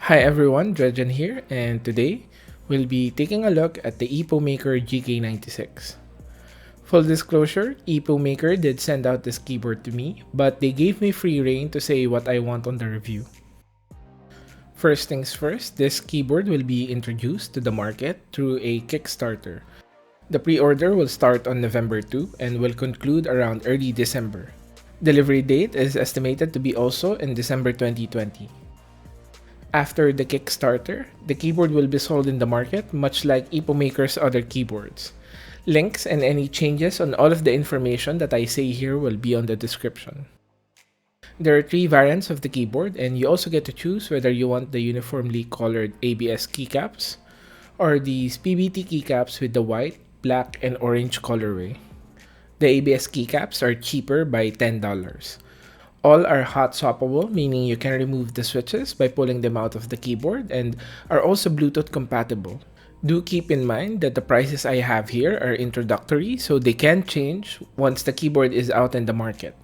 Hi everyone, Dredgen here, and today we'll be taking a look at the Epomaker GK96. Full disclosure, Epomaker did send out this keyboard to me, but they gave me free reign to say what I want on the review. First things first, this keyboard will be introduced to the market through a Kickstarter. The pre-order will start on November 2 and will conclude around early December. Delivery date is estimated to be also in December 2020. After the Kickstarter, the keyboard will be sold in the market much like Epomaker's other keyboards. Links and any changes on all of the information that I say here will be on the description. There are 3 variants of the keyboard, and you also get to choose whether you want the uniformly colored ABS keycaps or these PBT keycaps with the white, black, and orange colorway. The ABS keycaps are cheaper by $10. All are hot swappable, meaning you can remove the switches by pulling them out of the keyboard, and are also Bluetooth compatible. Do keep in mind that the prices I have here are introductory, so they can change once the keyboard is out in the market.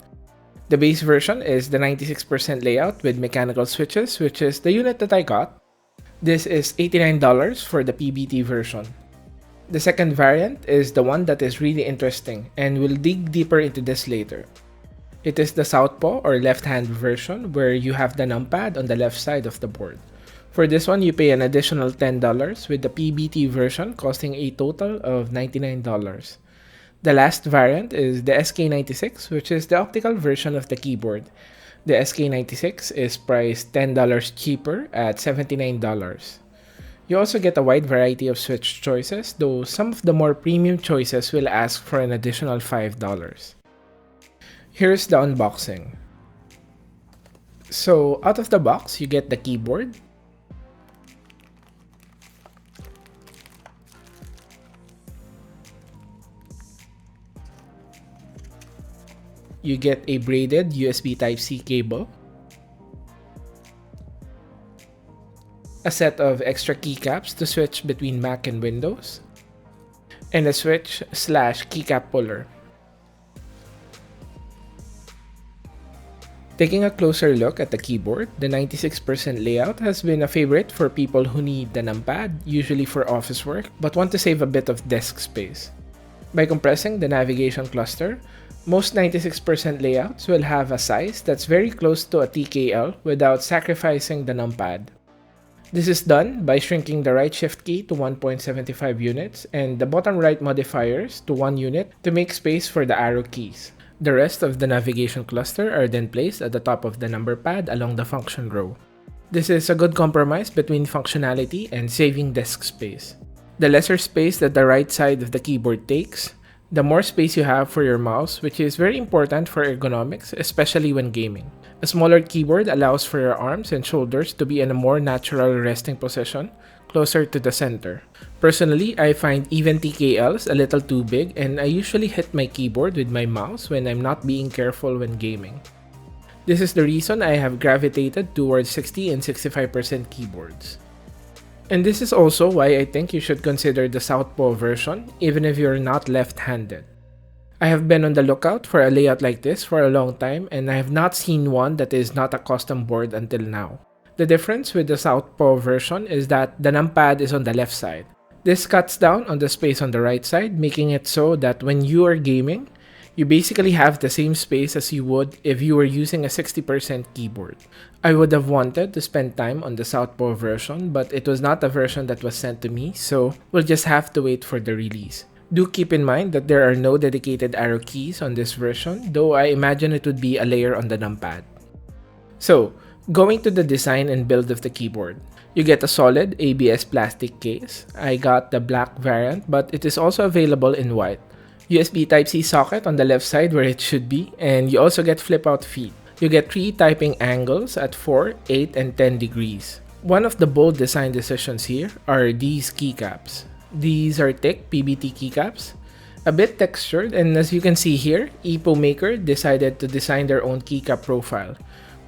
The base version is the 96% layout with mechanical switches, which is the unit that I got. This is $89 for the PBT version. The second variant is the one that is really interesting, and we'll dig deeper into this later. It is the Southpaw or left-hand version where you have the numpad on the left side of the board. For this one, you pay an additional $10 with the PBT version costing a total of $99. The last variant is the SK96, which is the optical version of the keyboard. The SK96 is priced $10 cheaper at $79. You also get a wide variety of switch choices, though some of the more premium choices will ask for an additional $5. Here's the unboxing. So out of the box, you get the keyboard, you get a braided USB Type-C cable, a set of extra keycaps to switch between Mac and Windows, and a switch/keycap puller. Taking a closer look at the keyboard, the 96% layout has been a favorite for people who need the numpad, usually for office work, but want to save a bit of desk space. By compressing the navigation cluster, most 96% layouts will have a size that's very close to a TKL without sacrificing the numpad. This is done by shrinking the right shift key to 1.75 units and the bottom right modifiers to 1 unit to make space for the arrow keys. The rest of the navigation cluster are then placed at the top of the number pad along the function row. This is a good compromise between functionality and saving desk space. The lesser space that the right side of the keyboard takes, the more space you have for your mouse, which is very important for ergonomics, especially when gaming. A smaller keyboard allows for your arms and shoulders to be in a more natural resting position, closer to the center. Personally, I find even TKLs a little too big, and I usually hit my keyboard with my mouse when I'm not being careful when gaming. This is the reason I have gravitated towards 60 and 65% keyboards. And this is also why I think you should consider the Southpaw version, even if you're not left-handed. I have been on the lookout for a layout like this for a long time, and I have not seen one that is not a custom board until now. The difference with the Southpaw version is that the numpad is on the left side. This cuts down on the space on the right side, making it so that when you are gaming, you basically have the same space as you would if you were using a 60% keyboard. I would have wanted to spend time on the Southpaw version, but it was not a version that was sent to me, so we'll just have to wait for the release. Do keep in mind that there are no dedicated arrow keys on this version, though I imagine it would be a layer on the numpad. So, going to the design and build of the keyboard. You get a solid ABS plastic case. I got the black variant, but it is also available in white. USB Type-C socket on the left side where it should be, and you also get flip-out feet. You get 3 typing angles at 4, 8, and 10 degrees. One of the bold design decisions here are these keycaps. These are thick PBT keycaps, a bit textured, and as you can see here, Epomaker decided to design their own keycap profile.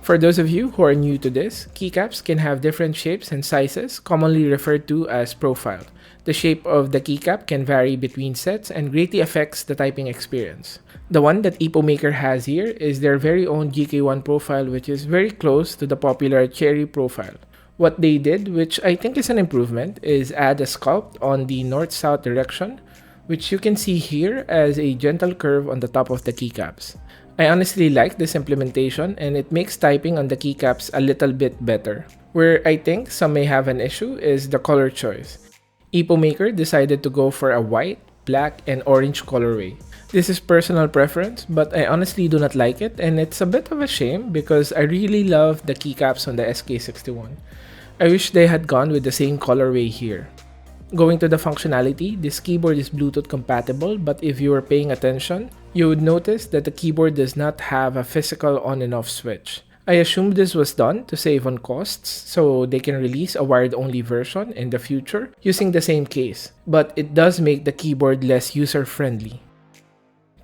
For those of you who are new to this, keycaps can have different shapes and sizes, commonly referred to as profile. The shape of the keycap can vary between sets and greatly affects the typing experience. The one that Epomaker has here is their very own GK1 profile, which is very close to the popular Cherry profile. What they did, which I think is an improvement, is add a sculpt on the north-south direction, which you can see here as a gentle curve on the top of the keycaps. I honestly like this implementation, and it makes typing on the keycaps a little bit better. Where I think some may have an issue is the color choice. Epomaker decided to go for a white, black, and orange colorway. This is personal preference, but I honestly do not like it, and it's a bit of a shame because I really love the keycaps on the SK61. I wish they had gone with the same colorway here. Going to the functionality, this keyboard is Bluetooth compatible, but if you were paying attention, you would notice that the keyboard does not have a physical on and off switch. I assume this was done to save on costs, so they can release a wired-only version in the future using the same case, but it does make the keyboard less user-friendly.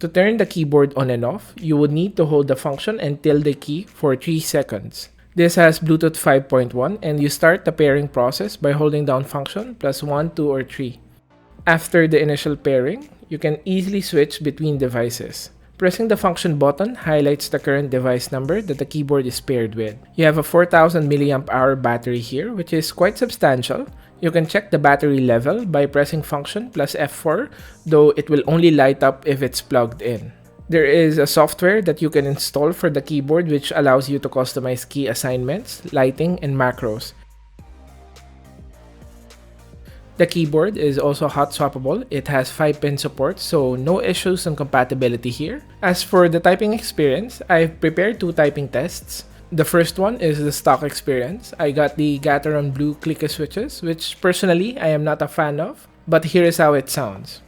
To turn the keyboard on and off, you would need to hold the function and tilde key for 3 seconds. This has Bluetooth 5.1 and you start the pairing process by holding down function plus 1, 2, or 3. After the initial pairing, you can easily switch between devices. Pressing the function button highlights the current device number that the keyboard is paired with. You have a 4000 mAh battery here, which is quite substantial. You can check the battery level by pressing function plus F4, though it will only light up if it's plugged in. There is a software that you can install for the keyboard which allows you to customize key assignments, lighting, and macros. The keyboard is also hot swappable. It has 5-pin support, so no issues on compatibility here. As for the typing experience, I've prepared 2 typing tests. The first one is the stock experience. I got the Gateron blue clicky switches, which personally I am not a fan of, but here is how it sounds.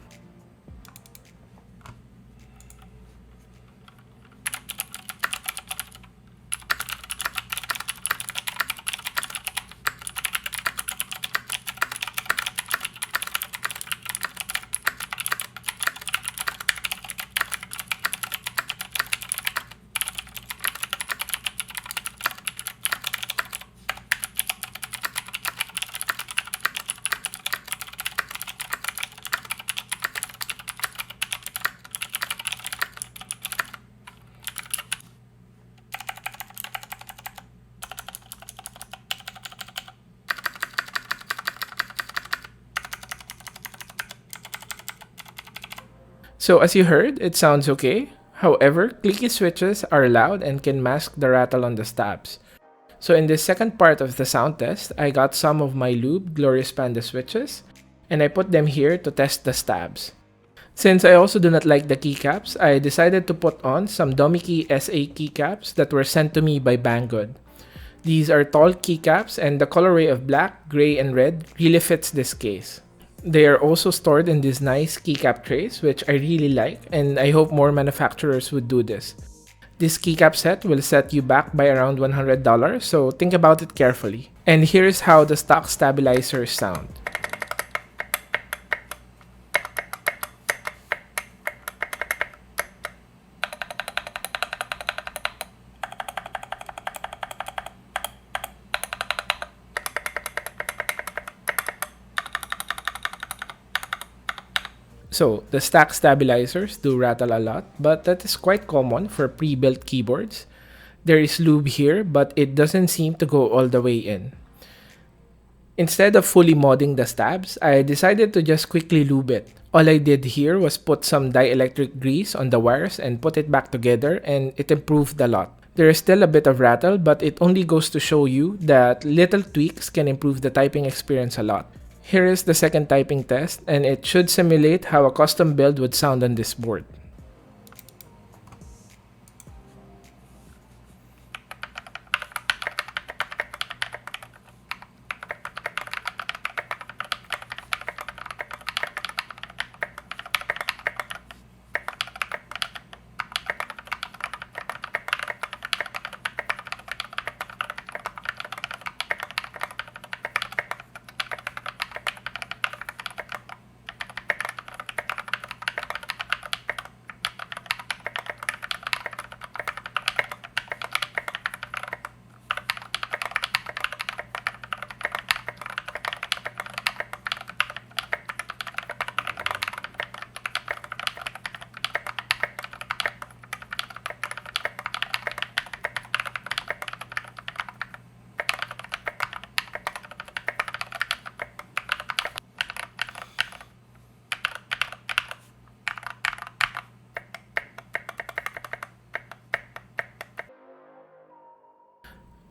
So as you heard, it sounds okay. However, clicky switches are loud and can mask the rattle on the stabs. So in this second part of the sound test, I got some of my lubed Glorious Pandas switches, and I put them here to test the stabs. Since I also do not like the keycaps, I decided to put on some Domikey SA Keycaps that were sent to me by Banggood. These are tall keycaps, and the colorway of black, gray, and red really fits this case. They are also stored in these nice keycap trays, which I really like, and I hope more manufacturers would do this. This keycap set will set you back by around $100, so think about it carefully. And here's how the stock stabilizers sound. So, the stack stabilizers do rattle a lot, but that is quite common for pre-built keyboards. There is lube here, but it doesn't seem to go all the way in. Instead of fully modding the stabs, I decided to just quickly lube it. All I did here was put some dielectric grease on the wires and put it back together, and it improved a lot. There is still a bit of rattle, but it only goes to show you that little tweaks can improve the typing experience a lot. Here is the second typing test, and it should simulate how a custom build would sound on this board.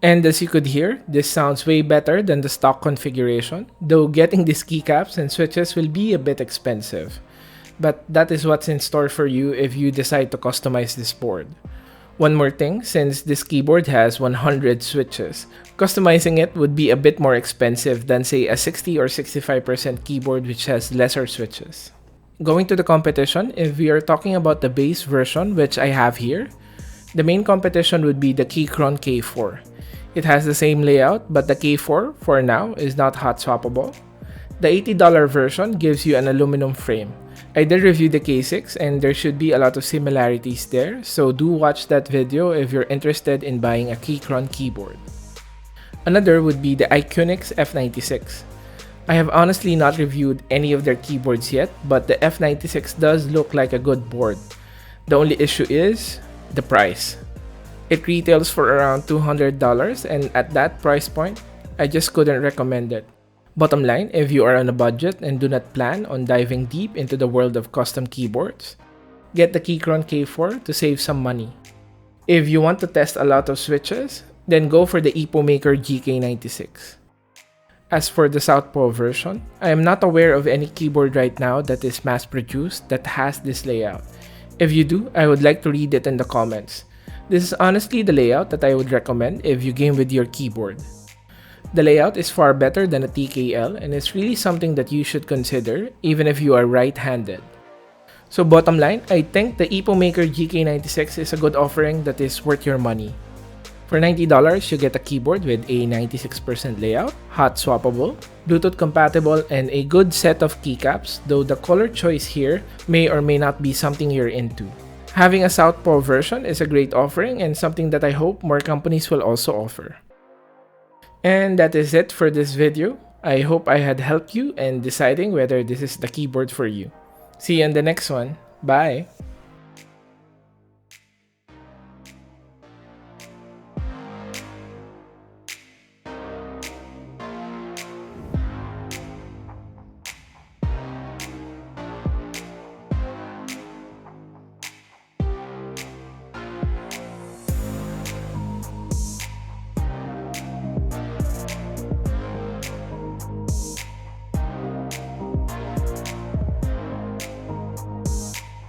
And as you could hear, this sounds way better than the stock configuration, though getting these keycaps and switches will be a bit expensive. But that is what's in store for you if you decide to customize this board. One more thing, since this keyboard has 100 switches, customizing it would be a bit more expensive than say a 60 or 65% keyboard which has lesser switches. Going to the competition, if we are talking about the base version which I have here, the main competition would be the Keychron K4. It has the same layout, but the K4, for now, is not hot swappable. The $80 version gives you an aluminum frame. I did review the K6 and there should be a lot of similarities there, so do watch that video if you're interested in buying a Keychron keyboard. Another would be the Iqunix F96. I have honestly not reviewed any of their keyboards yet, but the F96 does look like a good board. The only issue is the price. It retails for around $200 and at that price point, I just couldn't recommend it. Bottom line, if you are on a budget and do not plan on diving deep into the world of custom keyboards, get the Keychron K4 to save some money. If you want to test a lot of switches, then go for the Epomaker GK96. As for the Southpaw version, I am not aware of any keyboard right now that is mass-produced that has this layout. If you do, I would like to read it in the comments. This is honestly the layout that I would recommend if you game with your keyboard. The layout is far better than a TKL and it's really something that you should consider even if you are right-handed. So bottom line, I think the Epomaker GK96 is a good offering that is worth your money. For $90, you get a keyboard with a 96% layout, hot swappable, Bluetooth compatible, and a good set of keycaps, though the color choice here may or may not be something you're into. Having a Southpaw version is a great offering and something that I hope more companies will also offer. And that is it for this video. I hope I had helped you in deciding whether this is the keyboard for you. See you in the next one. Bye!